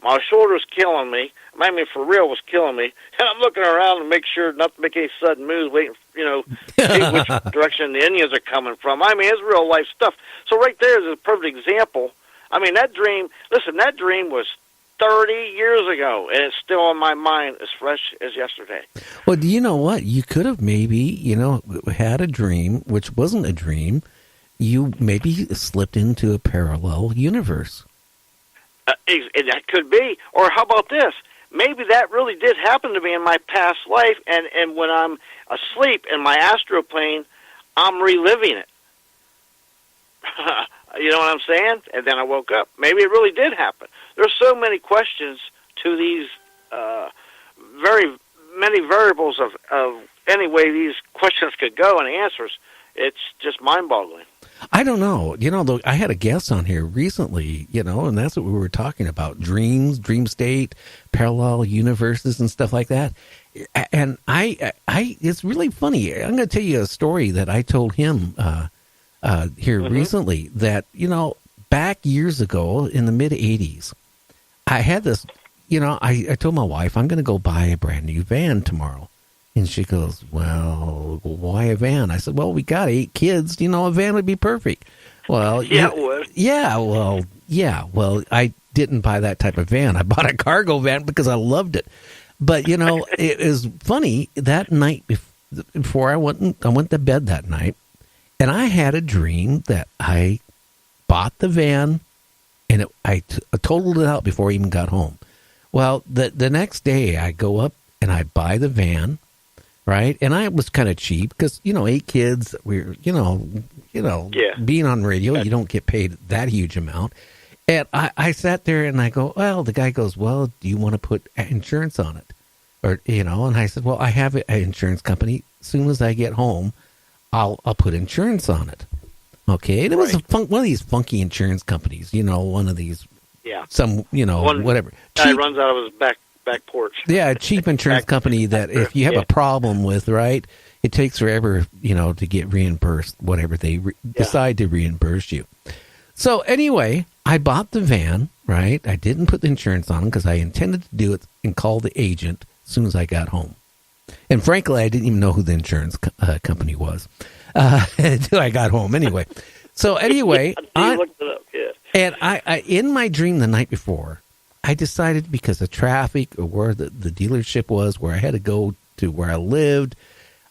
My shoulder's killing me. I mean, for real, was killing me. And I'm looking around to make sure not to make any sudden moves, waiting, see which direction the Indians are coming from. I mean, it's real life stuff. So right there is a perfect example. I mean, that dream was 30 years ago, and it's still in my mind as fresh as yesterday. Well, do you know what? You could have maybe, had a dream, which wasn't a dream. You maybe slipped into a parallel universe. That could be. Or how about this? Maybe that really did happen to me in my past life, and when I'm asleep in my astral plane, I'm reliving it. You know what I'm saying? And then I woke up. Maybe it really did happen. There's so many questions to these very many variables of any way these questions could go and answers. It's just mind-boggling. I don't know. Though I had a guest on here recently, and that's what we were talking about. Dreams, dream state, parallel universes and stuff like that. And I it's really funny. I'm going to tell you a story that I told him here recently that, back years ago in the mid-'80s, I had this, I told my wife, I'm going to go buy a brand new van tomorrow. And she goes, well, why a van? I said, well, we got 8 kids. A van would be perfect. Well, yeah, it would. Yeah, well, I didn't buy that type of van. I bought a cargo van because I loved it. But, it was funny that night before I went to bed that night, and I had a dream that I bought the van, and I totaled it out before I even got home. Well, the next day I go up and I buy the van. Right, and I was kind of cheap because 8 kids. We're being on radio, you don't get paid that huge amount. And I sat there and I go, well, the guy goes, well, do you want to put insurance on it, or And I said, well, I have an insurance company. As soon as I get home, I'll put insurance on it. Okay, there was one of these funky insurance companies. One of these. Yeah. Some whatever. Guy runs out of his back porch. Yeah, a cheap insurance company that if you have a problem with, right, it takes forever, to get reimbursed, whatever they decide to reimburse you. So anyway, I bought the van, right? I didn't put the insurance on because I intended to do it and call the agent as soon as I got home. And frankly, I didn't even know who the insurance company was until I got home anyway. So anyway, I looked it up, and I in my dream the night before, I decided because of traffic or where the dealership was, where I had to go to where I lived,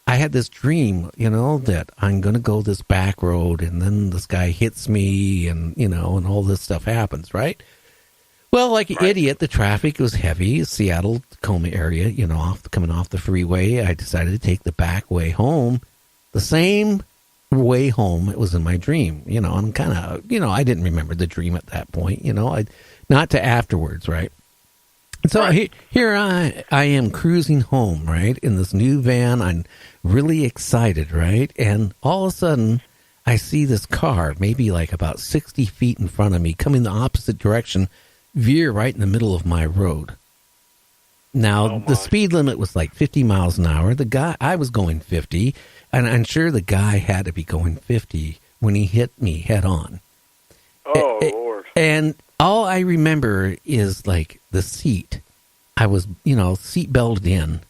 I had this dream, that I'm going to go this back road and then this guy hits me and, and all this stuff happens, right? Well, like an idiot, the traffic was heavy, Seattle, Tacoma area, coming off the freeway. I decided to take the back way home, the same way home it was in my dream, I'm kind of, I didn't remember the dream at that point, not to afterwards, right? So here I am cruising home, right, in this new van. I'm really excited, right? And all of a sudden, I see this car, maybe like about 60 feet in front of me, coming the opposite direction, veer right in the middle of my road. Now, the speed limit was like 50 miles an hour. I was going 50, and I'm sure the guy had to be going 50 when he hit me head on. Oh, Lord. And all I remember is like the seat. I was, seat belted in,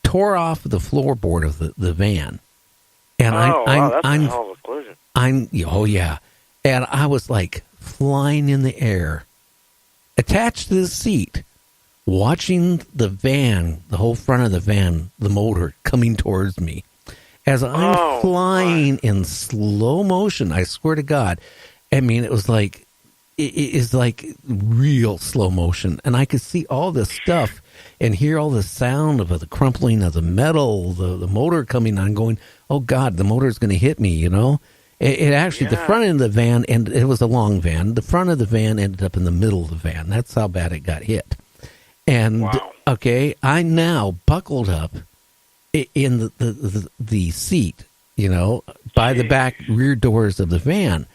tore off the floorboard of the van. And that's a hell of a collision. And I was like flying in the air, attached to the seat, watching the van, the whole front of the van, the motor coming towards me. As I'm flying in slow motion, I swear to God. I mean, it was like, it is like real slow motion. And I could see all this stuff and hear all the sound of the crumpling of the metal, the motor coming on, going, oh, God, the motor's going to hit me, It actually, the front end of the van, and it was a long van, the front of the van ended up in the middle of the van. That's how bad it got hit. And, okay, I now buckled up in the seat, by the back rear doors of the van.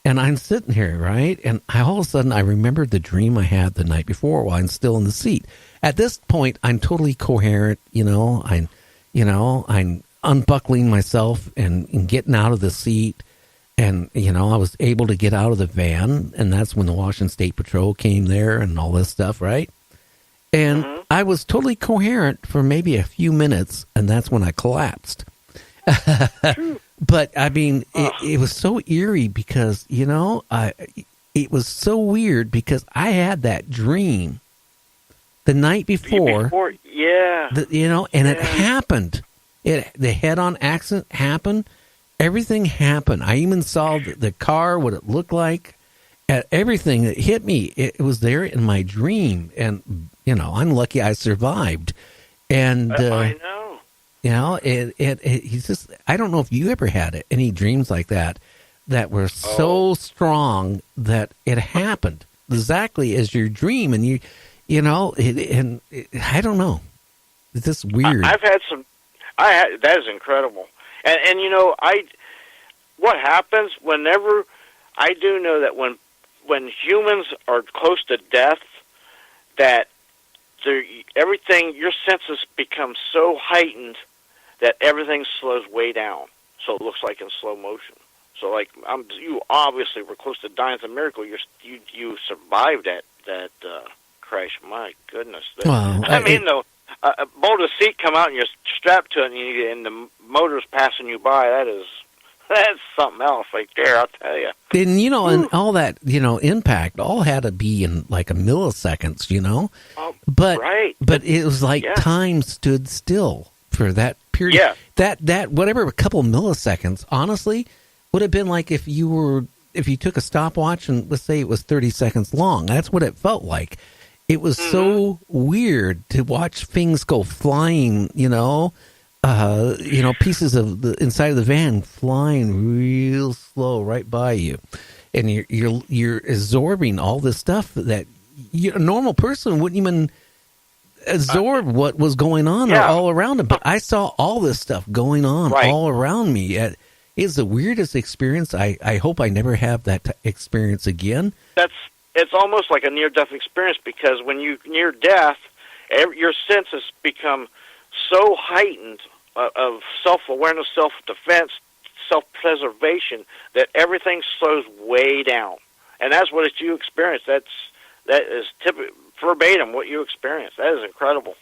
And I'm sitting here, right? And all of a sudden, I remembered the dream I had the night before while I'm still in the seat. At this point, I'm totally coherent, I'm unbuckling myself and getting out of the seat. And, I was able to get out of the van, and that's when the Washington State Patrol came there and all this stuff, right? And I was totally coherent for maybe a few minutes, and that's when I collapsed. But, I mean, it was so eerie because, it was so weird because I had that dream the night before. Yeah. And it happened. The head-on accident happened. Everything happened. I even saw the car, what it looked like, everything that hit me. It was there in my dream, and I'm lucky I survived. And I know. He's just. I don't know if you ever had any dreams like that were so strong that it happened exactly as your dream, and I don't know. It's just weird. I've had some. That is incredible. And what happens whenever, I do know that when humans are close to death, that everything, your senses become so heightened that everything slows way down. So it looks like in slow motion. So like you obviously were close to dying. It's a miracle you survived that crash. My goodness. A bolt of seat come out and you're strapped to it, and the motor's passing you by. That's something else right there, I'll tell you. And, and all that, impact all had to be in like a milliseconds, But, right. But it was like time stood still for that period. Yeah. That whatever, a couple milliseconds, honestly, would have been like if you took a stopwatch and let's say it was 30 seconds long. That's what it felt like. It was so weird to watch things go flying, pieces of the inside of the van flying real slow right by you, and you're absorbing all this stuff that a normal person wouldn't even absorb what was going on all around him. But I saw all this stuff going on all around me. It's the weirdest experience. I hope I never have that experience again. It's almost like a near-death experience because when you near death, your senses become so heightened of self-awareness, self-defense, self-preservation that everything slows way down, and that's what you experience. That is verbatim what you experience. That is incredible.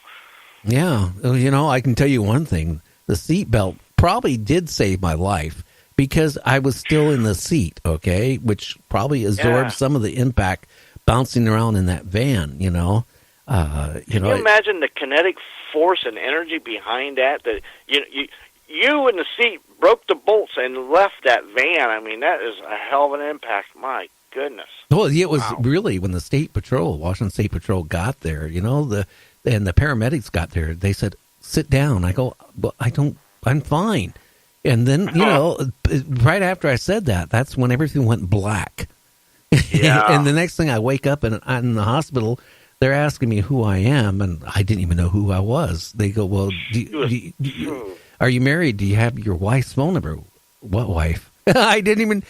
Yeah, I can tell you one thing: the seatbelt probably did save my life. Because I was still in the seat, okay, which probably absorbed some of the impact bouncing around in that van, Can you imagine the kinetic force and energy behind that? That you in the seat broke the bolts and left that van. I mean, that is a hell of an impact. My goodness. Well, it was really when the Washington State Patrol got there, and the paramedics got there. They said, "Sit down." I go, "Well, I'm fine." And then, right after I said that, that's when everything went black. Yeah. And the next thing I wake up and I'm in the hospital, they're asking me who I am, and I didn't even know who I was. They go, "Well, are you married? Do you have your wife's phone number?" What wife? I didn't even,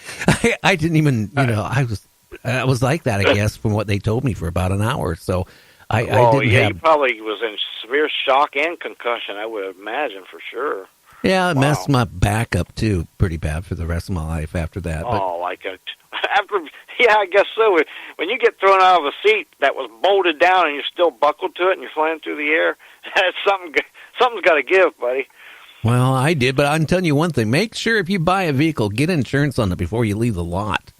I was like that, I guess, from what they told me for about an hour. So I didn't have. You probably was in severe shock and concussion, I would imagine, for sure. Yeah, it messed my back up, too, pretty bad for the rest of my life after that. I guess so. When you get thrown out of a seat that was bolted down and you're still buckled to it and you're flying through the air, something's got to give, buddy. Well, I did, but I'm telling you one thing. Make sure if you buy a vehicle, get insurance on it before you leave the lot.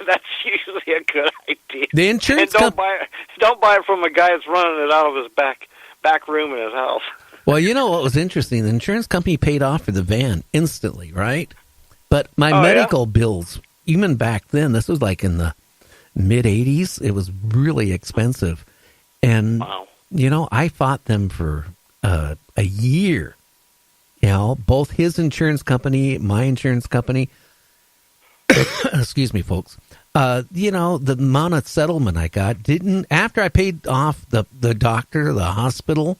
That's usually a good idea. The insurance don't buy it from a guy that's running it out of his back room in his house. Well, you know what was interesting? The insurance company paid off for the van instantly, right? But my medical bills, even back then, this was like in the mid-'80s, it was really expensive. And, I fought them for a year. Both his insurance company, my insurance company. Excuse me, folks. The amount of settlement I got after I paid off the doctor, the hospital,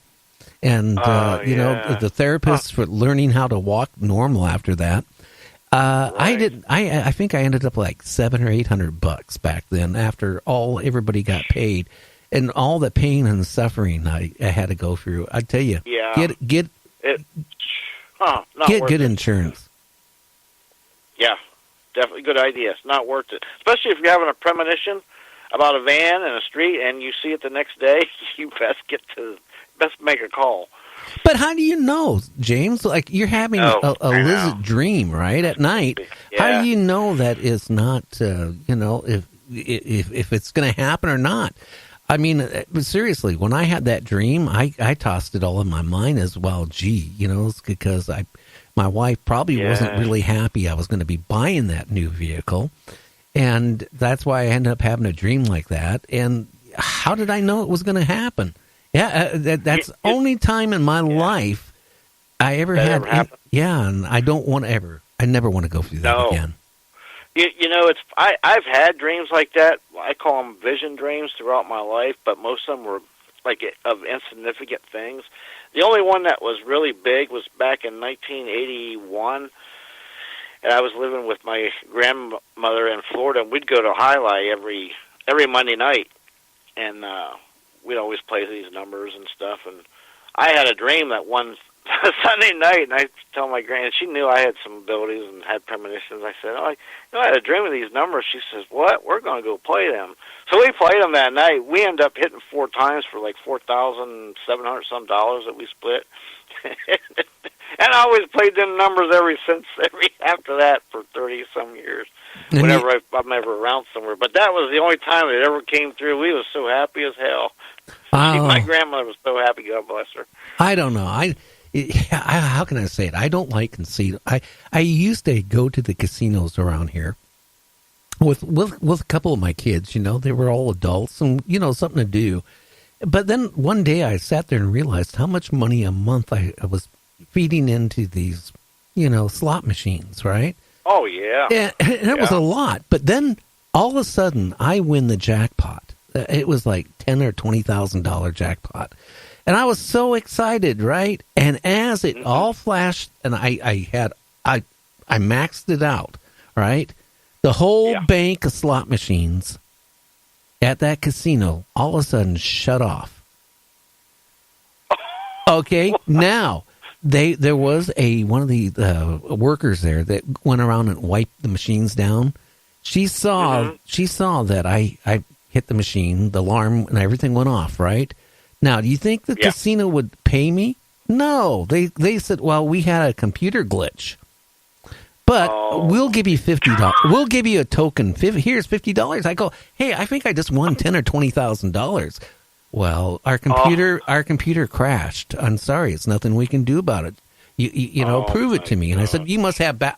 and the therapist for learning how to walk normal after that. I think I ended up like $700 or $800 back then after everybody got paid, and all the pain and suffering I had to go through. I tell you, get good insurance. Yeah, definitely a good idea. It's not worth it, especially if you're having a premonition about a van in a street and you see it the next day. You best make a call. But how do you know, James? Like, you're having a lucid dream, right, at night. Yeah. How do you know that is not, if it's going to happen or not? I mean, seriously, when I had that dream, I tossed it all in my mind as well. Gee, it's because my wife probably wasn't really happy I was going to be buying that new vehicle. And that's why I ended up having a dream like that. And how did I know it was going to happen? Yeah, that's the only time in my life I ever had. And I don't want to ever. I never want to go through that again. I've had dreams like that. I call them vision dreams throughout my life, but most of them were like of insignificant things. The only one that was really big was back in 1981, and I was living with my grandmother in Florida, and we'd go to Highlight every Monday night, and we'd always play these numbers and stuff. And I had a dream that one Sunday night, and I told my grand, she knew I had some abilities and had premonitions. I said, I had a dream of these numbers. She says, what? We're going to go play them. So we played them that night. We ended up hitting 4 times for like $4,700 some dollars that we split. And I always played them numbers every after that for 30 some years. Whenever I'm ever around somewhere. But that was the only time it ever came through. We was so happy as hell. My grandmother was so happy. God bless her. I don't know. How can I say it? I don't like casino. I used to go to the casinos around here with a couple of my kids. They were all adults and something to do. But then one day I sat there and realized how much money a month I was feeding into these slot machines, right? Oh yeah, and it was a lot. But then all of a sudden I win the jackpot. It was like $10,000 or $20,000 jackpot. And I was so excited, right? And as it all flashed, and I maxed it out, right? The whole bank of slot machines at that casino all of a sudden shut off. Okay, now there was one of the workers there that went around and wiped the machines down. She saw that I hit the machine, the alarm, and everything went off, right? Now, do you think the casino would pay me? No. They said, well, we had a computer glitch. But we'll give you $50. We'll give you a token. Here's $50. I go, hey, I think I just won $10,000 or $20,000. Well, our computer crashed. I'm sorry, it's nothing we can do about it. Prove it to me. And I said, you must have I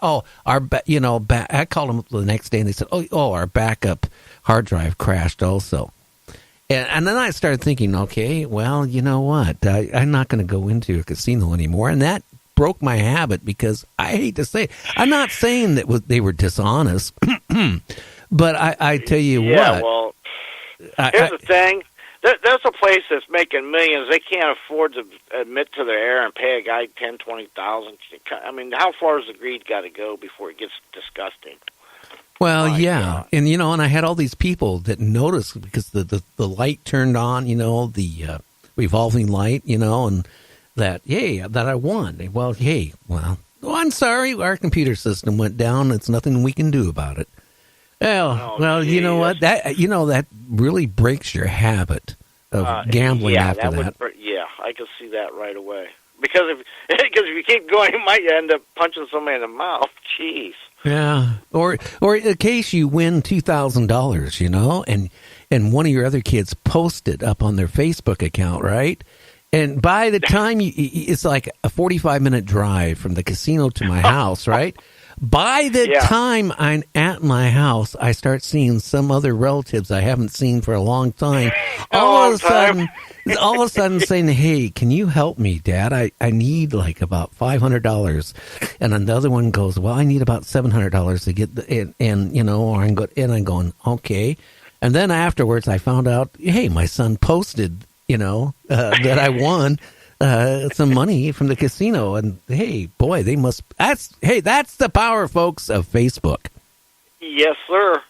called them the next day, and they said, our backup hard drive crashed also. And then I started thinking, okay, well, you know what? I'm not going to go into a casino anymore. And that broke my habit because I hate to say it. I'm not saying that they were dishonest, but I tell you what. Well, here's the thing. There's a place that's making millions. They can't afford to admit to their error and pay a guy $10,000, $20,000. I mean, how far has the greed got to go before it gets disgusting? Well, God. And and I had all these people that noticed because the light turned on, the revolving light, and that I won. Well, I'm sorry, our computer system went down. It's nothing we can do about it. Well, you know what? That really breaks your habit of gambling after that. I can see that right away. Because if you keep going, you might end up punching somebody in the mouth. Jeez. Yeah, or in case you win $2,000, and one of your other kids posted up on their Facebook account, right? And by the time it's like a 45-minute drive from the casino to my house, right? By the time I'm at my house, I start seeing some other relatives I haven't seen for a long time. All of a sudden saying, hey, can you help me, Dad? I need like about $500. And then the other one goes, well, I need about $700 to get I'm going, okay. And then afterwards I found out, hey, my son posted, that I won some money from the casino, and hey, boy, that's the power, folks, of Facebook. Yes, sir.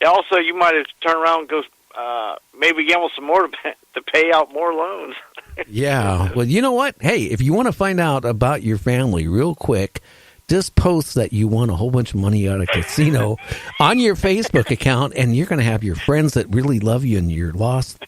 Also, you might have turned around and go, maybe gamble some more to pay out more loans. Yeah. Well, you know what? Hey, if you want to find out about your family real quick, just post that you won a whole bunch of money at a casino on your Facebook account, and you're going to have your friends that really love you and your lost